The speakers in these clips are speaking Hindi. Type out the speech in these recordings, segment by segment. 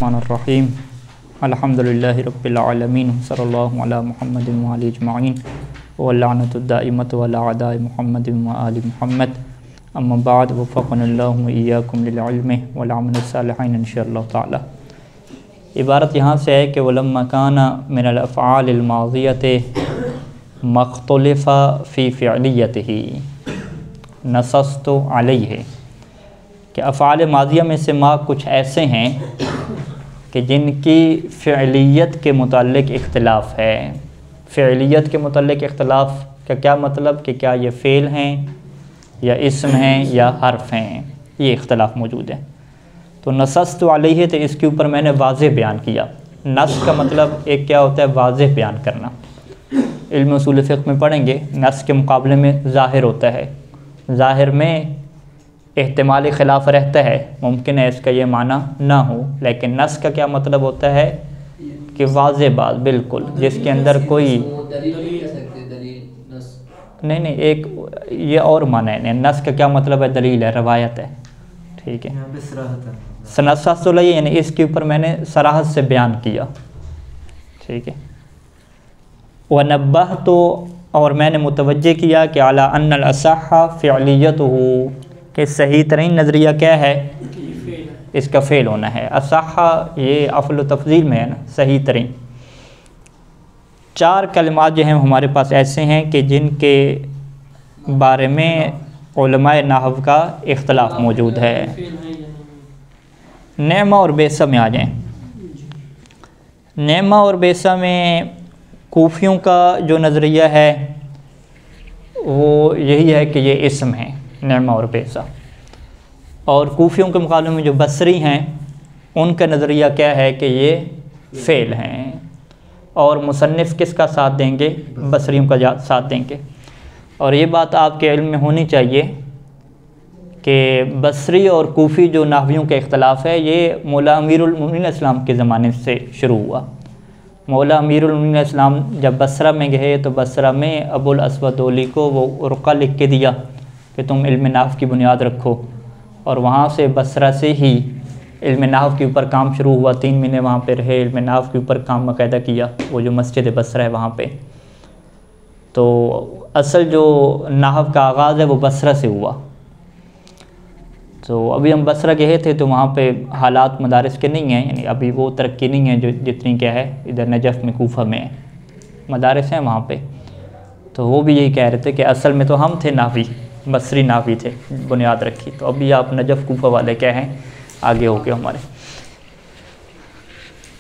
बिस्मिल्लाहिर्रहमानिर्रहीम अल्हम्दुलिल्लाहि रब्बिल आलमीन सल्लल्लाहु अला मुहम्मदिन व आलिहि अजमईन व लअनतुद दाइमतु अला अदाइ मुहम्मदिन व आलि मुहम्मद अम्मा बाद वफ़क़नल्लाहु व इय्याकुम लिल इल्मि वल अमलि सालिहीन इंशाअल्लाह ताला। इबारत यहाँ से है कि वलम्मा काना मिनल अफ़आलिल माज़ियति मख्तलिफ़ा फ़ी फ़िअलियतिही नसस्तु अलैहि, कि अफ़आल माज़िया में से मा कुछ ऐसे हैं कि जिनकी फ़िअलियत के मुताल्लिक़ इख्तिलाफ़ है। फ़िअलियत के मुताल्लिक़ इख्तिलाफ़ का क्या मतलब कि क्या ये फ़ेल हैं या इस्म हैं या हर्फ़ हैं, ये इख्तिलाफ़ मौजूद है। तो नसस्तु अलैहि, तो इसके ऊपर मैंने वाज़ेह बयान किया। नस का मतलब एक क्या होता है, वाज़ेह बयान करना। इल्म उसूल फ़िक़्ह में पढ़ेंगे, नस के मुकाबले में ज़ाहिर होता है। ज़ाहिर में एहतिमाल ख़िलाफ़ रहता है, मुमकिन है इसका ये माना ना हो, लेकिन नस का क्या मतलब होता है कि वाज़ेह बात, बिल्कुल, जिसके अंदर कोई नहीं, एक ये और माना है। नस का क्या मतलब है, दलील है, रवायत है, ठीक है। नसस्तु अलैहि यानी इसके ऊपर मैंने सराहत से बयान किया, ठीक है। व नब्बहतु, और मैंने मुतवज्जे किया कि अला अन्नल असह फ़िअलियतुहु, कि सही तरीन नज़रिया क्या है, इसका फ़ेल होना है। असह ये अफ़ल तफ़ज़ील में है ना, सही तरीन। चार कलिमात जो हैं हमारे पास ऐसे हैं कि जिनके बारे में उलमाए नहव का इख्तिलाफ़ मौजूद है। नेमा और बेसा में आ जाएं। नेमा और बेसा में कूफ़ियों का जो नज़रिया है वो यही है कि ये इस्म है, नेमा और बेसा। और कूफ़ियों के मुकाबले में जो बसरी हैं उनका नज़रिया क्या है कि ये फ़ेल हैं। और मुसन्निफ़ किसका साथ देंगे, बसरियों का साथ देंगे। और ये बात आपके इल्म में होनी चाहिए कि बसरी और कूफ़ी जो नाहवियों का इख्तिलाफ़ है, ये मौला अमीरुल मोमिनीन इस्लाम के ज़माने से शुरू हुआ। मौला अमीरुल मोमिनीन इस्लाम जब बसरा में गए तो बसरा में अबुल अस्वद ओली को वो रुक़ा लिख के दिया कि तुम इल्म नाहव की बुनियाद रखो। और वहाँ से बसरा से ही इल्म नाहव के ऊपर काम शुरू हुआ। 3 महीने वहाँ पे रहे, इल्म नाहव के ऊपर काम बाकायदा किया। वो जो मस्जिद बसरा है वहाँ पे, तो असल जो नाहव का आगाज़ है वो बसरा से हुआ। तो अभी हम बसरा गए थे तो वहाँ पे हालात मदारिस के नहीं हैं, यानी अभी वो तरक्की नहीं है जो जितनी क्या है इधर नजफ़ में, कूफा में मदारिस हैं वहाँ पे। तो वो भी यही कह रहे थे कि असल में तो हम थे नावी, बसरी नावी थे, बुनियाद रखी। तो अभी आप नजफ़ कूफा वाले क्या हैं, आगे हो गए हमारे।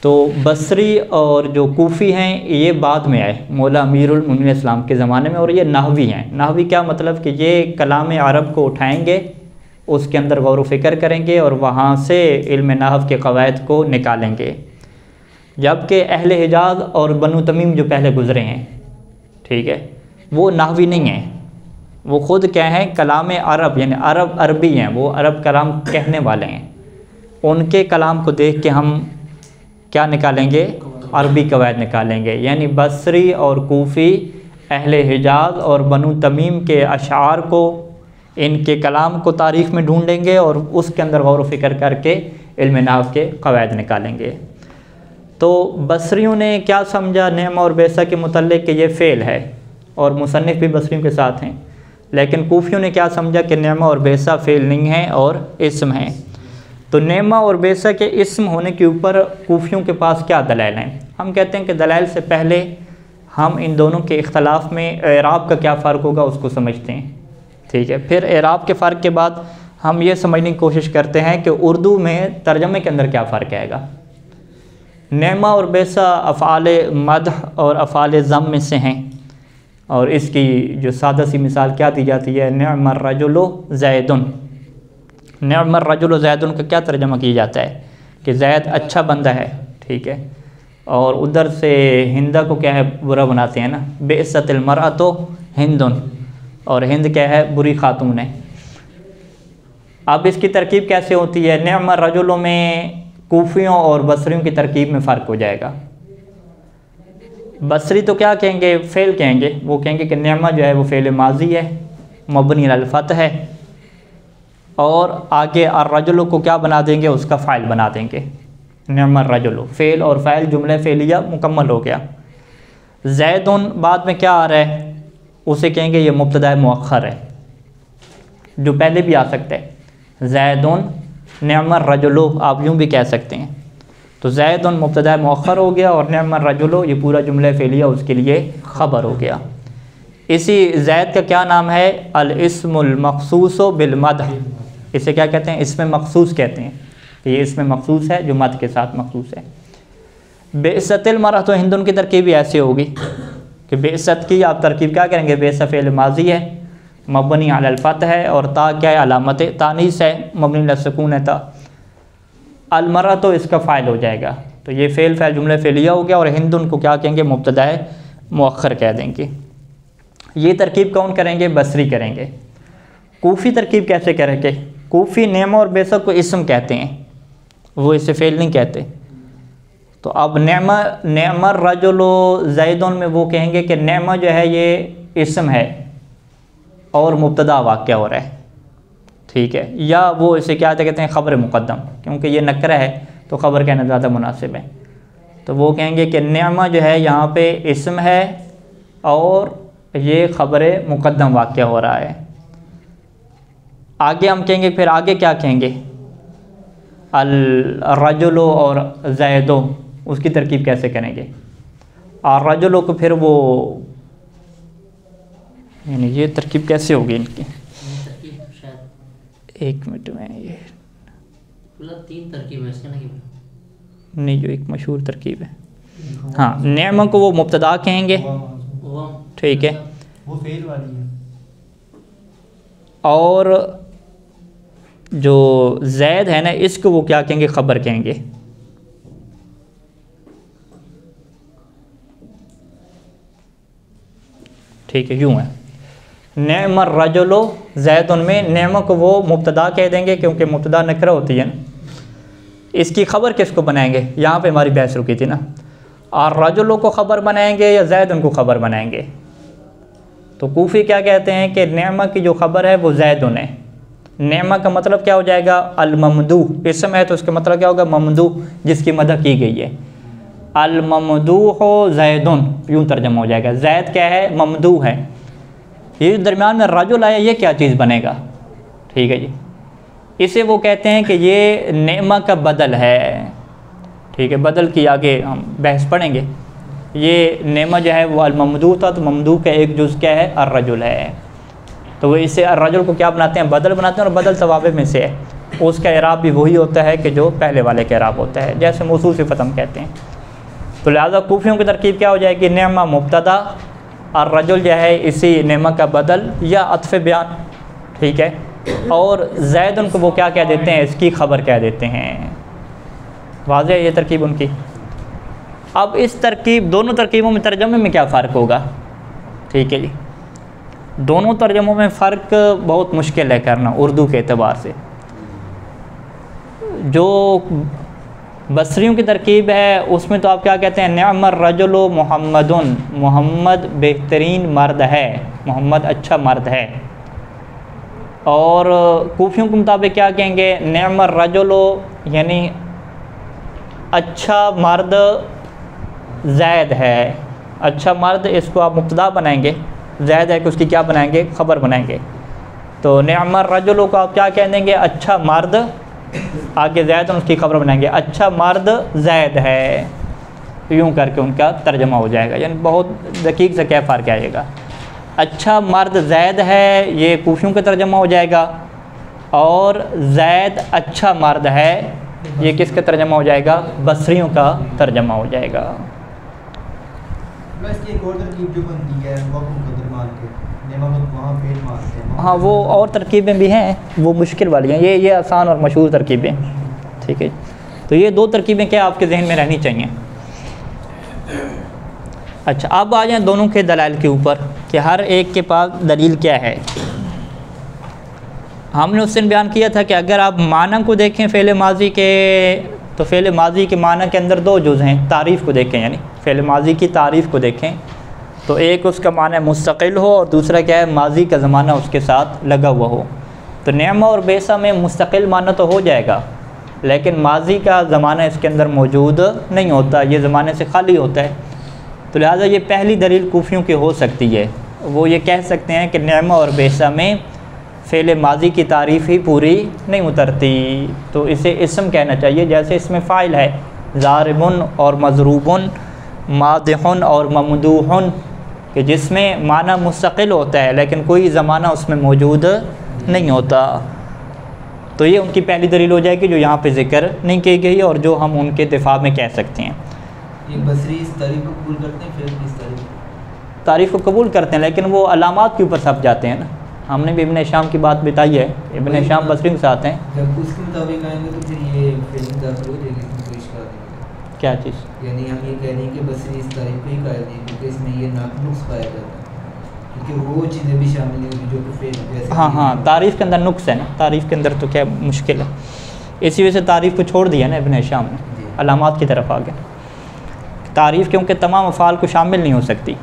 तो बसरी और जो कूफ़ी हैं ये बाद में आए मौला अमीरुल मोमिनीन इस्लाम के ज़माने में, और ये नाहवी हैं। नाहवी क्या मतलब कि ये कलाम अरब को उठाएंगे, उसके अंदर गौर व फ़िक्र करेंगे और वहाँ से इल्म नाहव के क़वायद को निकालेंगे। जबकि अहले हिजाज़ और बनु तमीम जो पहले गुज़रे हैं, ठीक है, वो नाहवी नहीं हैं। वो ख़ुद क्या हैं, कलाम अरब यानी अरब अरबी हैं, वो अरब कलाम कहने वाले हैं। उनके कलाम को देख के हम क्या निकालेंगे, अरबी क़वायद निकालेंगे। यानी बसरी और कूफ़ी अहले हिजाज़ और बनु तमीम के अशार को, इनके कलाम को तारीख़ में ढूंढेंगे और उसके अंदर गौर व फ़िक्र करके इल्म नाहव के क़वायद निकालेंगे। तो बसरियों ने क्या समझा नेमा और बेसा के मुतल्लिक़ कि ये फ़ेल है, और मुसन्निफ़ भी बसरियों के साथ हैं। लेकिन कूफ़ियों ने क्या समझा कि नेमा और बेसा फ़ेल नहीं हैं और इस्म हैं। तो नेमा और बेसा के इस्म होने के ऊपर कूफ़ियों के पास क्या दलाइल हैं। हम कहते हैं कि दलाइल से पहले हम इन दोनों के इख्तलाफ़ में एराब का क्या फ़र्क होगा उसको समझते हैं, ठीक है। फिर एराब के फ़र्क के बाद हम ये समझने की कोशिश करते हैं कि उर्दू में तर्जमे के अंदर क्या फ़र्क आएगा। नेमा और बेसा अफ़आल मदह और अफ़आल ज़म में से हैं, और इसकी जो सादा सी मिसाल क्या दी जाती है, निअमर रजुलु ज़ैदुन। निअमर रजुलु ज़ैदुन का क्या तर्जमा किया जाता है कि ज़ैद अच्छा बंदा है, ठीक है। और उधर से हिंदा को क्या है, बुरा बनाते हैं ना, बेइस्सतिल मरअतु हिंदुन, और हिंद क्या है, बुरी खातून है। अब इसकी तरकीब कैसे होती है, निअमर रजुलों में कूफ़ियों और बसरियों की तरकीब में फ़र्क हो जाएगा। बसरी तो क्या कहेंगे, फ़ेल कहेंगे। वो कहेंगे कि निअमा जो है वो फ़ेल माजी है, मबनी अल फ़त्ह है, और आगे अर्रजुल को क्या बना देंगे, उसका फ़ाइल बना देंगे। निअमर रजुलु, फ़ेल और फ़ाइल जुमला फ़ेलिया मुकम्मल हो गया। ज़ैदुन बाद में क्या आ रहा है, उसे कहेंगे ये मुब्तदा मुअख्खर है, जो पहले भी आ सकता है। ज़ैदुन निअमर रजुलु आप यूँ भी कह सकते हैं। तो ज़ैदुन मुब्तदा मुअख्खर हो गया और निअमर रजुलु ये पूरा जुमला फ़ेलिया उसके लिए ख़बर हो गया। इसी ज़ैद का क्या नाम है, अल इस्मुल मखसूसु बिल मदह, इसे क्या कहते हैं, इसमें मखसूस कहते हैं। ये इसमें मखसूस है जो मद के साथ मखसूस है। बेइस्सतिल मरअत तो हिंदुन की तरकीब भी ऐसी होगी कि बेइस्सत की आप तरकीब क्या करेंगे, बेइस्सत फ़ेल माजी है, मबनी अलल फ़त्ह है और ता क्या है, अलामत तानीस है, मबनी अल सुकून है ता। अल मरअत तो इसका फ़ाइल हो जाएगा। तो ये फ़ेल फ़ाइल जुमला फ़ेलिया हो गया और हिंदुन को क्या कहेंगे, मुब्तदा मुअख्खर कह देंगे। ये तरकीब कौन करेंगे, बसरी करेंगे। कूफ़ी तरकीब कैसे करेंगे, कूफ़ी नेमा और बेसत को इस्म कहते हैं, वो इसे फ़ेल नहीं कहते। तो अब नेमर रजुलो ज़ैदुन में वो कहेंगे कि नेमा जो है ये इस्म है और मुब्तदा वाक़या हो रहा है, ठीक है, या वो इसे क्या कहते हैं, ख़बर मुक़द्दम, क्योंकि ये नकरा है तो ख़बर कहना ज़्यादा मुनासिब है। तो वो कहेंगे कि नेमा जो है यहाँ पे इस्म है और ये ख़बर मुक़द्दम वाक़या हो रहा है। आगे हम कहेंगे, फिर आगे क्या कहेंगे, अल रजुलो और ज़ैदो, उसकी तरकीब कैसे करेंगे। और रजुलो को फिर वो यानी ये तरकीब कैसे होगी इनकी, एक मिनट में, ये 3 तरकीब है इसका नहीं, जो एक मशहूर तरकीब है। हाँ, नेमा को वो मुब्तदा कहेंगे, ठीक है, वो फेल वाली है। और जो ज़ैद है ना इसको वो क्या कहेंगे, ख़बर कहेंगे। ठीक है, यूँ है, नेमर रजुलो ज़ैदुन में नेमा को वो मुब्तदा कह देंगे क्योंकि मुब्तदा नकरा होती है ना। इसकी ख़बर किसको बनाएंगे, यहाँ पे हमारी बहस रुकी थी ना। और रजुलो को ख़बर बनाएंगे या ज़ैदुन को ख़बर बनाएंगे। तो कूफ़ी क्या कहते हैं कि नेमा की जो ख़बर है वो ज़ैदुन है। नेमा का मतलब क्या हो जाएगा, अल ममदूह, इसम है तो उसका मतलब क्या होगा, ममदूह, जिसकी मदह की गई है। अल ममदूह ज़ैदुन यूँ तर्जमा हो जाएगा। ज़ैद क्या है, ममदूह है। ये दरमियान में रजुल आया, ये क्या चीज़ बनेगा, ठीक है जी। इसे वो कहते हैं कि ये नेमा का बदल है, ठीक है, बदल की आगे हम बहस पढ़ेंगे। ये नेमा जो है वो अल ममदूह था, तो ममदूह का एक जुज़ क्या है, अर रजुल है। तो वो इससे रजुल को क्या बनाते हैं, बदल बनाते हैं, और बदल तवाबे में से है। उसका इराब भी वही होता है कि जो पहले वाले का इराब होता है, जैसे मौसूल सिफ़त हम कहते हैं। तो लिहाजा कूफ़ियों की तरकीब क्या हो जाएगी, नेमा मुब्तदा और रजुल जो है इसी नेमा का बदल या अत्फ़ बयान, ठीक है, और ज़ैद उनको वो क्या कह देते हैं, इसकी ख़बर कह देते हैं। वाज़ेह है ये तरकीब उनकी। अब इस तरकीब, दोनों तरकीबों में तर्जमे में क्या फ़र्क होगा, ठीक है जी। दोनों तर्जमों में फ़र्क बहुत मुश्किल है करना उर्दू के एतबार से। जो बसरियों की तरकीब है उसमें तो आप क्या कहते हैं, निअमर रजुलु मुहम्मदुन, मोहम्मद बेहतरीन मर्द है, मोहम्मद अच्छा मर्द है। और कूफियों के मुताबिक क्या कहेंगे, निअमर रजुलु यानी अच्छा मर्द ज़ैद है। अच्छा मर्द इसको आप मुब्तदा बनाएंगे, ज़ैद है कि उसकी क्या बनाएंगे, ख़बर बनाएंगे। तो निअमर रजुलु को आप क्या कह देंगे, अच्छा मर्द, आगे ज़ैद और उसकी ख़बर बनाएंगे, अच्छा मर्द ज़ैद है, यूँ करके उनका तर्जमा हो जाएगा। यानी बहुत दकीक से क्या फ़र्क आएगा। अच्छा मर्द ज़ैद है ये कूफियों का तर्जमा हो जाएगा, और ज़ैद अच्छा मर्द है ये किसका तर्जमा हो जाएगा, बसरियों का तर्जमा हो जाएगा। एक और तरकीब जो बनती है हाँ, वो और तरकीबें भी हैं, वो मुश्किल वाली हैं, ये आसान और मशहूर तरकीबें, ठीक है। तो ये दो तरकीबें क्या आपके जहन में रहनी चाहिए। अच्छा, अब आ जाएँ दोनों के दलाइल के ऊपर कि हर एक के पास दलील क्या है। हमने उस दिन बयान किया था कि अगर आप माना को देखें फ़ेल माजी के, तो फ़ेल माजी के माना के अंदर दो जुज़ हैं। तारीफ़ को देखें यानी फ़ेल माजी की तारीफ़ को देखें तो एक उसका माना मुस्तकिल हो और दूसरा क्या है, माजी का ज़माना उसके साथ लगा हुआ हो। तो नेमा और बेसा में मुस्तकिल माना तो हो जाएगा, लेकिन माजी का ज़माना इसके अंदर मौजूद नहीं होता, ये ज़माने से खाली होता है। तो लिहाजा ये पहली दलील कूफियों की हो सकती है। वो ये कह सकते हैं कि नेमा और बेसा में फ़ेल माजी की तारीफ़ ही पूरी नहीं उतरती, तो इसे इसम कहना चाहिए। जैसे इसमें फ़ाइल है ज़ारिबुन और मज़रूबुन, मादिहुन और ममदूहुन, कि जिसमें माना मुस्तकिल होता है लेकिन कोई ज़माना उसमें मौजूद नहीं होता। तो ये उनकी पहली दलील हो जाएगी जो यहाँ पे ज़िक्र नहीं की गई और जो हम उनके दिफा में कह सकते हैं। ये बसरी इस तारीफ को कबूल करते हैं, फिर इस तारीफ़ को कबूल करते हैं लेकिन वो अलामात के ऊपर सब जाते हैं ना। हमने भी इब्न शाम की बात बताई है, इब्न शाम बसरी के साथ हैं। जब उसके मुताबिक आएंगे तो फिर ये फिल्म दाखिल हो जाएगी, कोई इश्काल नहीं। क्या चीज़? यानी हम ये कह रहे हैं कि बसरी इस तारीफ को ही कायल नहीं, क्योंकि इसमें ये नुक्स पाया जाता है, क्योंकि वो चीज़ें भी शामिल होंगी जो कि फिर जैसे हाँ, तारीफ़ के अंदर नुक्स है ना, तारीफ़ के अंदर तो क्या मुश्किल है, इसी वजह से तारीफ़ को छोड़ दिया ना इब्न शाम ने, अलामात की तरफ आ गया। तारीफ़ क्योंकि तमाम अफ़ाल को शामिल नहीं हो सकती।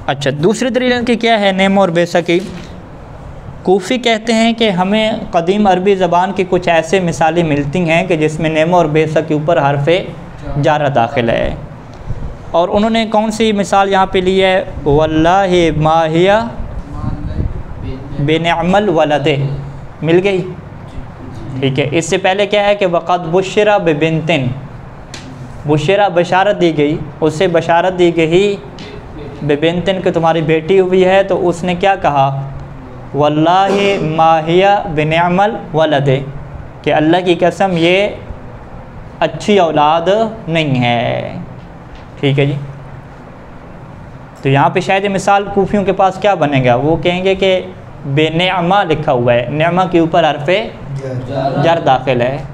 अच्छा, दूसरी दलील इनकी क्या है नेमा और बेसा की? कूफ़ी कहते हैं कि हमें कदीम अरबी ज़बान की कुछ ऐसे मिसालें मिलती हैं कि जिसमें नेमा और बेसा के ऊपर हरफ़ जारा दाखिल है। और उन्होंने कौन सी मिसाल यहाँ पे ली है? वल्लाहि माहिया बिनिअमल वलदे, मिल गई, ठीक है। इससे पहले क्या है कि वक़द बुश्शिरा बिबिन्तिन, बुश्शिरा बशारत दी गई, उससे बशारत दी गई बिबिन्तिन कि तुम्हारी बेटी हुई है, तो उसने क्या कहा? वल्लाहि माहिया बिनिअमल वलदे, कि अल्लाह की कसम ये अच्छी औलाद नहीं है, ठीक है जी। तो यहाँ पे शायद मिसाल कूफियों के पास क्या बनेगा? वो कहेंगे कि बेनेअमा लिखा हुआ है, नेमा के ऊपर हरफ़े जर दाखिल है।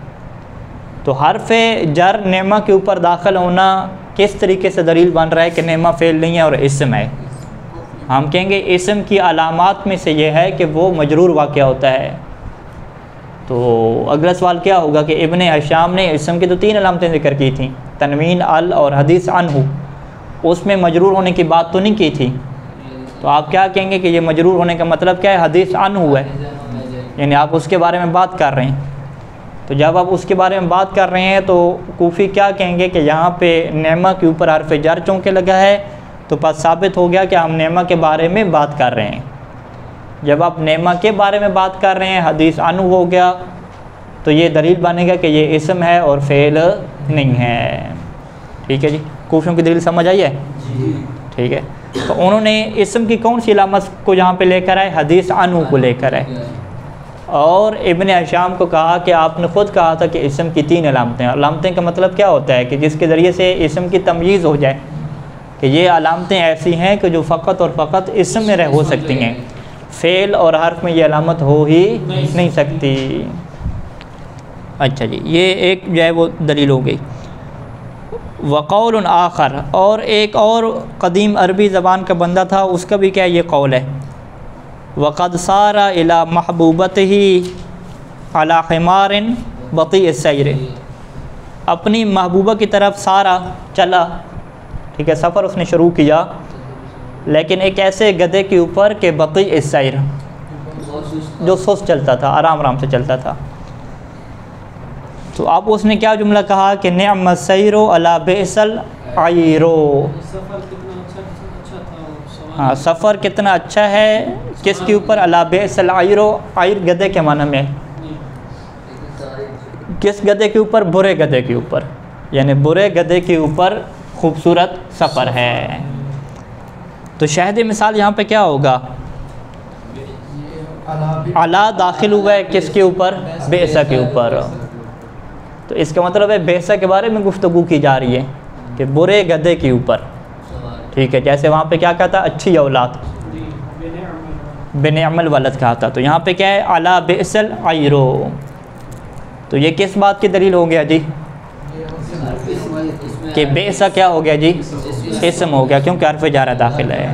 तो हरफ़े जर नेमा के ऊपर दाखिल होना किस तरीके से दलील बन रहा है कि नेमा फ़ेल नहीं है और इसम है? हम कहेंगे इसम की अलामात में से ये है कि वो मजरूर वाक़या होता है। तो अगला सवाल क्या होगा कि इब्न हिशाम ने इसम की तो 3 अलामतें ज़िक्र की थी, तनवीन, अल और हदीस अनहु, उसमें मजरूर होने की बात तो नहीं की थी। तो आप क्या कहेंगे कि ये मजरूर होने का मतलब क्या है? हदीस अनहु है, यानी आप उसके बारे में बात कर रहे हैं। तो जब आप उसके बारे में बात कर रहे हैं तो कूफ़ी क्या कहेंगे कि यहाँ पे नेमा के ऊपर हरफ़ जर चौंके लगा है, तो बस साबित हो गया कि हम नेमा के बारे में बात कर रहे हैं। जब आप नेमा के बारे में बात कर रहे हैं, हदीस अनु हो गया, तो ये दलील बनेगा कि ये इसम है और फ़ेल नहीं है, ठीक है जी। कूफ़ियों की दलील समझ आई है? ठीक है। तो उन्होंने इसम की कौन सी अलामत को यहाँ पे लेकर आए? हदीस अनु को लेकर आए। और इब्न हिशाम को कहा कि आपने ख़ुद कहा था कि इसम की 3 अलामतें। अलामतें का मतलब क्या होता है? कि जिसके ज़रिए से इसम की तमयीज़ हो जाए, कि ये अलामतें ऐसी हैं कि जो फ़कत और फ़कत इसम में हो सकती हैं, फ़ेल और हर्फ में ये अलामत हो ही नहीं सकती। अच्छा जी, ये एक जो है वो दलील हो गई। वक़ौल आखर, और एक और कदीम अरबी ज़बान का बंदा था, उसका भी क्या ये कौल है? वक़द सारा इला महबूबतिही अला हिमारिन बती सैर, अपनी महबूबा की तरफ सारा चला, ठीक है, सफ़र उसने शुरू किया, लेकिन एक ऐसे गधे के ऊपर के बती सैर, जो सुस्त चलता था, आराम आराम से चलता था। तो अब उसने क्या जुमला कहा कि निअम सैरो अला बेसल आयरो, हाँ, सफ़र कितना अच्छा है किसके ऊपर? अला बेसल आयरो, आयर गधे के माना में, किस गधे के ऊपर? बुरे गधे के ऊपर, यानी बुरे गधे के ऊपर खूबसूरत सफ़र है। तो शाहिद मिसाल यहाँ पे क्या होगा? अला दाखिल हुआ है किसके ऊपर? बेसा के ऊपर। तो इसका मतलब है बेसा के बारे में गुफ्तगू की जा रही है कि बुरे गधे के ऊपर, ठीक है। जैसे वहाँ पे क्या कहा था? अच्छी औलाद, बिनिअमल वलद कहा था। तो यहाँ पे क्या है? अला बेसल आयरो। तो ये किस बात की दलील हो गया जी? कि बेसा क्या हो गया जी? इसम हो गया, क्योंकि हर्फ जारा दाखिल है।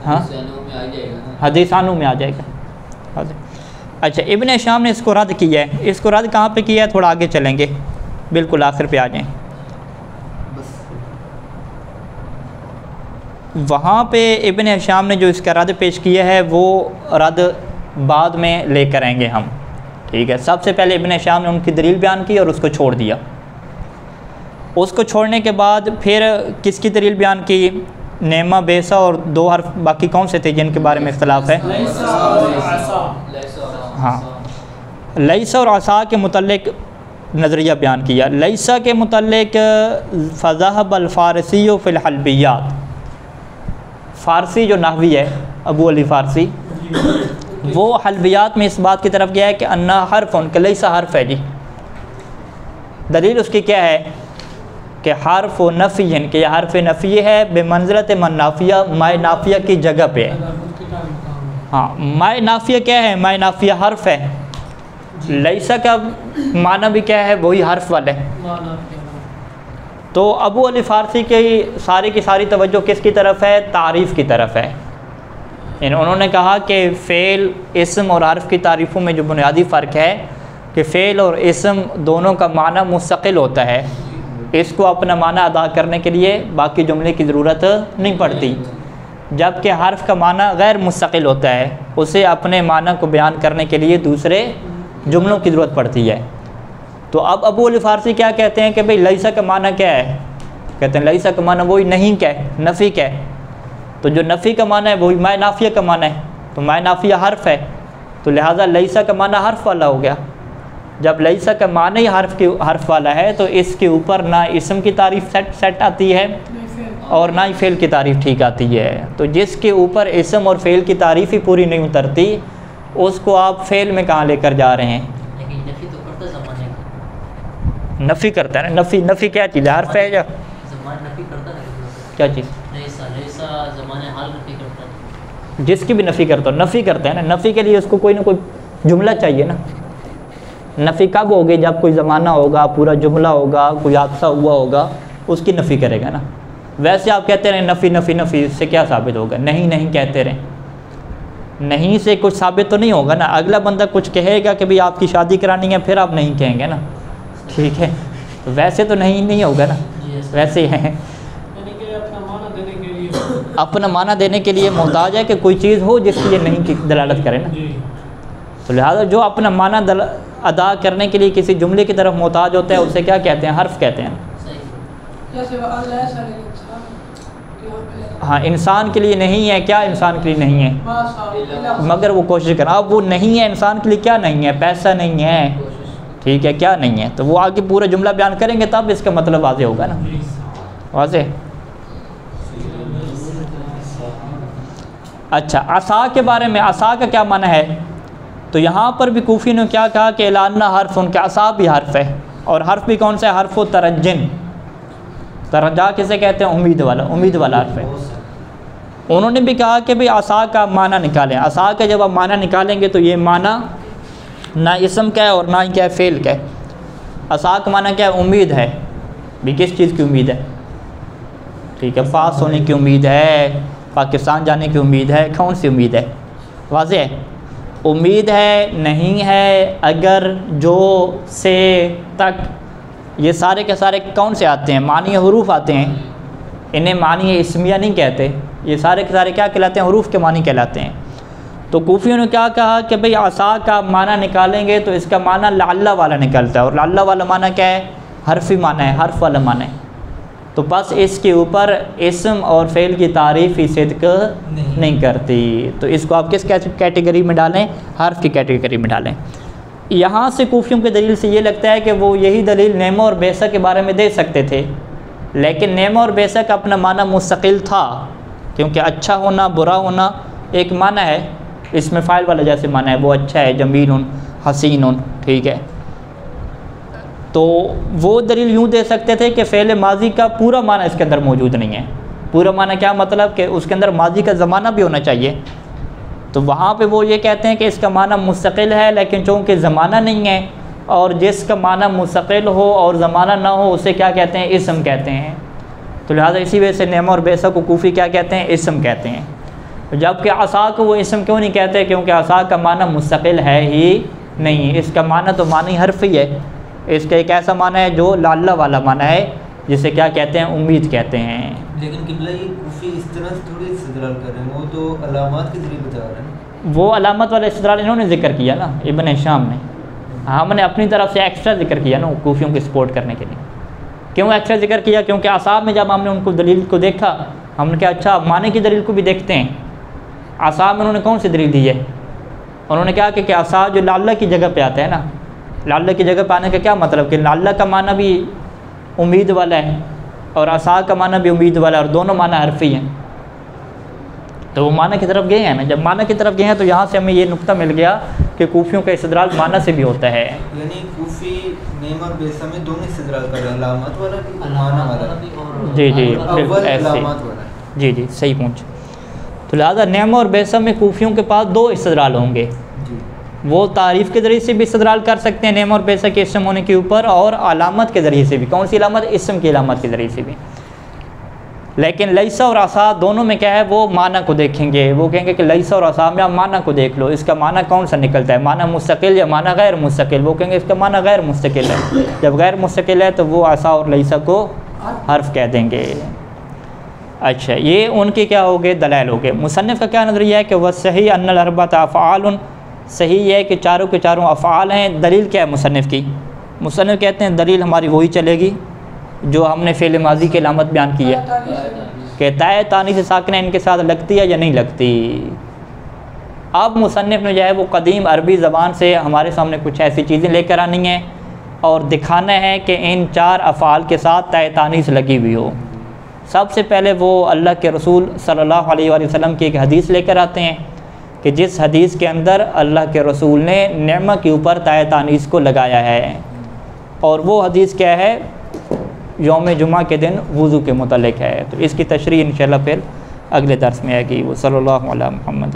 हाँ, हदीस अनु में आ जाएगा। अच्छा, इब्न शाम ने इसको रद्द किया है। इसको रद्द कहाँ पे किया है? थोड़ा आगे चलेंगे, बिल्कुल आखिर पे आ जाएं। वहाँ पे इब्न शाम ने जो इसका रद्द पेश किया है वो रद्द बाद में लेकर आएंगे हम, ठीक है, सबसे पहले इब्न शाम ने उनकी दलील बयान की और उसको छोड़ दिया। उसको छोड़ने के बाद फिर किसकी दलील बयान की? नेमा बेसा और 2 हर्फ बाकी कौन से थे जिनके बारे में इख्तलाफ है? हाँ, लईसा और आसा के मुतल्लिक नज़रिया बयान किया। लईसा के मुतल्लिक फ़ज़हब अल-फ़ारसी फ़िल हल्बियात, फ़ारसी जो नाहवी है अबू अली फ़ारसी, वो हल्बियात में इस बात की तरफ गया है कि अन्ना हर्फ उनके लईसा हर्फ है जी। दलील उसकी क्या है कि हर्फ व नफ़ी है कि यह हर्फ नफ़ी है बेमंज़िलत मन नाफिया, माए नाफिया की जगह पे है। हाँ, माए नाफिया क्या है? माए नाफिया हर्फ है। लईसा का माना भी क्या है? वही हर्फ वाला है। तो अबू अली फ़ारसी की सारी तवज्जो किसकी तरफ है? तारीफ़ की तरफ है। उन्होंने कहा कि फ़ेल, इस्म और हर्फ की तारीफ़ों में जो बुनियादी फ़र्क है कि फ़ेल और इस्म दोनों का माना मुस्तक़िल होता है, इसको अपना माना अदा करने के लिए बाकी जुमले की ज़रूरत नहीं पड़ती, जबकि हर्फ का माना गैर मुस्तक़िल होता है, उसे अपने माना को बयान करने के लिए दूसरे जुमलों की ज़रूरत पड़ती है। तो अब अबू अली फ़ारसी क्या कहते हैं कि भाई लईसा का माना क्या है? कहते हैं लईसा का माना वही नहीं क्या है, नफ़ी क्या है। तो जो नफ़ी का माना है वही माए नाफिया का माना है, तो माए नाफिया हर्फ है, तो लिहाजा लईसा का माना हर्फ वाला हो गया। जब लईसा का माना ही हर्फ वाला है तो इसके ऊपर ना इस्म की तारीफ़ सेट आती है और ना ही फ़ेल की तारीफ़ ठीक आती है। तो जिसके ऊपर इस्म और फ़ेल की तारीफ़ ही पूरी नहीं उतरती, उसको आप फ़ेल में कहाँ लेकर जा रहे हैं? लेकिन नफ़ी तो करता ज़माने का। नफ़ी करता है ना। नफ़ी क्या चीज़ है? हर्फ है या ज़माने नफ़ी करता है क्या चीज़? लईसा ज़माने हाल नफ़ी करता है। जिसकी भी नफ़ी करता हो, नफ़ी करता है ना। नफ़ी के लिए उसको कोई ना कोई जुमला चाहिए ना। नफ़ी कब होगी? जब कोई ज़माना होगा, पूरा जुमला होगा, कोई हादसा हुआ होगा, उसकी नफ़ी करेगा ना। वैसे आप कहते रहें नफ़ी, इससे क्या साबित होगा? नहीं कहते रहें, नहीं से कुछ साबित तो नहीं होगा ना। अगला बंदा कुछ कहेगा कि भाई आपकी शादी करानी है, फिर आप नहीं कहेंगे ना, ठीक है। तो वैसे तो नहीं होगा ना, वैसे है अपना माना देने के लिए मोहताज है कि कोई चीज़ हो जिसकी ये नहीं की दलालत करे ना। तो लिहाजा जो अपना माना अदा करने के लिए किसी जुमले की तरफ मोहताज होता है उसे क्या कहते हैं? हर्फ कहते हैं। हाँ, इंसान के लिए नहीं है। क्या इंसान के लिए नहीं है? मगर वो कोशिश करें। अब वो नहीं है इंसान के लिए, क्या नहीं है? पैसा नहीं है, ठीक है, क्या नहीं है? तो वो आगे पूरा जुमला बयान करेंगे तब इसका मतलब वाज़े होगा ना। वाज़े। अच्छा, असा के बारे में, असा का क्या माना है? तो यहाँ पर भी कूफी ने क्या कहा कि एलाना हर्फ, उनके असा भी हर्फ है। और हर्फ भी कौन सा है? हर्फ तरज्जिन। तरजा किसे कहते हैं? उम्मीद वाला हर्फ है। उन्होंने भी कहा कि भाई असा का माना निकालें। असा का जब आप माना निकालेंगे तो ये माना ना इस्म का है और ना ही क्या है? फ़ेल का है। असा का माना क्या है? उम्मीद है। भी किस चीज़ की उम्मीद है? ठीक है, पास होने की उम्मीद है, पाकिस्तान जाने की उम्मीद है। कौन सी उम्मीद है? वाज़े है। उम्मीद है, नहीं है, अगर, जो, से, तक, ये सारे के सारे कौन से आते हैं? मानी हरूफ आते हैं। इन्हें मानी इस्मिया नहीं कहते। ये सारे के सारे क्या कहलाते हैं? हरूफ के मानी कहलाते हैं। तो कूफियों ने क्या कहा कि भाई असा का माना निकालेंगे तो इसका माना लाल्ला वाला निकलता है। और लाल्ला वाला माना क्या है? हर्फी माना है, हर्फ वाला माना है। तो बस इसके ऊपर इस्म और फ़ेल की तारीफ़ ही सिद्क नहीं करती। तो इसको आप किस कैटेगरी में डालें? हर्फ की कैटेगरी में डालें। यहाँ से कूफियों की दलील से ये लगता है कि वो यही दलील नेमा और बेसा के बारे में दे सकते थे, लेकिन नेमा और बेसा का अपना माना मुस्तकिल था, क्योंकि अच्छा होना, बुरा होना एक माना है। इसमें फ़ाइल वाला जैसे माना है, वो अच्छा है, जमील हसीन, ठीक है। तो वो दलील यूँ दे सकते थे कि फ़ेल माजी का पूरा माना इसके अंदर मौजूद नहीं है। पूरा माना क्या मतलब? कि उसके अंदर माजी का ज़माना भी होना चाहिए। तो वहाँ पे वो ये कहते हैं कि इसका माना मुस्तकिल है, लेकिन चूँकि ज़माना नहीं है, और जिसका माना मुस्तकिल हो और ज़माना ना हो उसे क्या कहते हैं? इस्म कहते हैं। तो लिहाजा इसी वजह से नेमा और बेसा को कूफ़ी क्या कहते हैं? इस्म कहते हैं। जबकि असा को वो इस्म क्यों नहीं कहते? क्योंकि असा का माना मुस्तकिल है ही नहीं। इसका माना तो माना ही हर्फ ही है। इसका एक ऐसा माना है जो लाल्ला वाला माना है, जिसे क्या कहते हैं? उम्मीद कहते हैं। लेकिन किबला ये कूफी इस तरह से थोड़ी इस्तिदलाल कर रहे हैं, वो तो अलामात के ज़रिए बता रहे हैं। वो अलामत वाला इस्तिदलाल इन्होंने ज़िक्र किया ना, इब्न शाम ने। हमने अपनी तरफ से एक्स्ट्रा जिक्र किया ना कूफियों की सपोर्ट करने के लिए। क्यों एक्स्ट्रा जिक्र किया? क्योंकि आसाब में जब हमने उनको दलील को देखा, हमने कहा अच्छा माने की दलील को भी देखते हैं। आसाब में उन्होंने कौन सी दलील दी है? उन्होंने कहा कि आसाब जो लाल्ला की जगह पे आता है ना, लाल्ला की जगह पे आने का क्या मतलब कि लाल्ला का माना भी उम्मीद वाला है और आसा का माना भी उम्मीद वाला है, और दोनों माना हरफी हैं। तो वो माना की तरफ गए हैं ना, जब माना की तरफ गए हैं तो यहाँ से हमें ये नुक्ता मिल गया कि कूफियों का इस्तदलाल माना से भी होता है। यानी कूफी नेम और बेसा में दोनों इस्तदलाल कर रहे हैं, अलामत वाला भी माना वाला भी। जी जी अव्वल ऐसे, अलामत वाला। जी जी सही पूछ। तो लिहाजा नेम और बेसा में कूफियों के पास दो इस्तदलाल होंगे। वो तारीफ़ के ज़रिए से भी इस्तदलाल कर सकते हैं नेम और बेसा के इस्म होने के ऊपर, और अलामत के ज़रिए से भी। कौन सी अलामत? इस्म की अलामत के ज़रिए से भी। लेकिन लईसा और आसा दोनों में क्या है, वो माना को देखेंगे। वो कहेंगे कि लईसा और आसा में आप माना को देख लो, इसका माना कौन सा निकलता है, माना मुस्तकिल या माना गैर मुस्तकिल। वो कहेंगे इसका माना गैर मुस्तकिल है। जब गैर मुस्तकिल है तो वो आसा और लईसा को हर्फ कह देंगे। अच्छा, ये उनके क्या हो गए? दलाइल हो गए। मुसन्निफ़ का क्या नज़रिया है कि वह सही अन्नल अरबत अफ़आल, सही है कि चारों के चारों अफ़आल हैं। दलील क्या है मुसन्निफ़ की? मुसन्निफ़ कहते हैं दलील हमारी वही चलेगी जो हमने फ़ेल माजी की अलामत बयान की है कि ताए तानी से साकिन इनके साथ लगती है या नहीं लगती। अब मुसन्निफ़ ने जो है वो कदीम अरबी ज़बान से हमारे सामने कुछ ऐसी चीज़ें लेकर आनी हैं और दिखाना है कि इन चार अफ़आल के साथ ताए तानी से लगी हुई हो। सबसे पहले वो अल्लाह के रसूल सल्लल्लाहु अलैहि वसल्लम की एक हदीस लेकर आते हैं कि जिस हदीस के अंदर अल्लाह के रसूल ने नेमा के ऊपर ताए तानीस को लगाया है। और वो हदीस क्या है? यौम जुमा के दिन वुज़ू के मुतल्लिक़ है। तो इसकी तशरीह इंशाअल्लाह फिर अगले दर्स में आएगी। वो सल्लल्लाहु अलैहि मुहम्मद।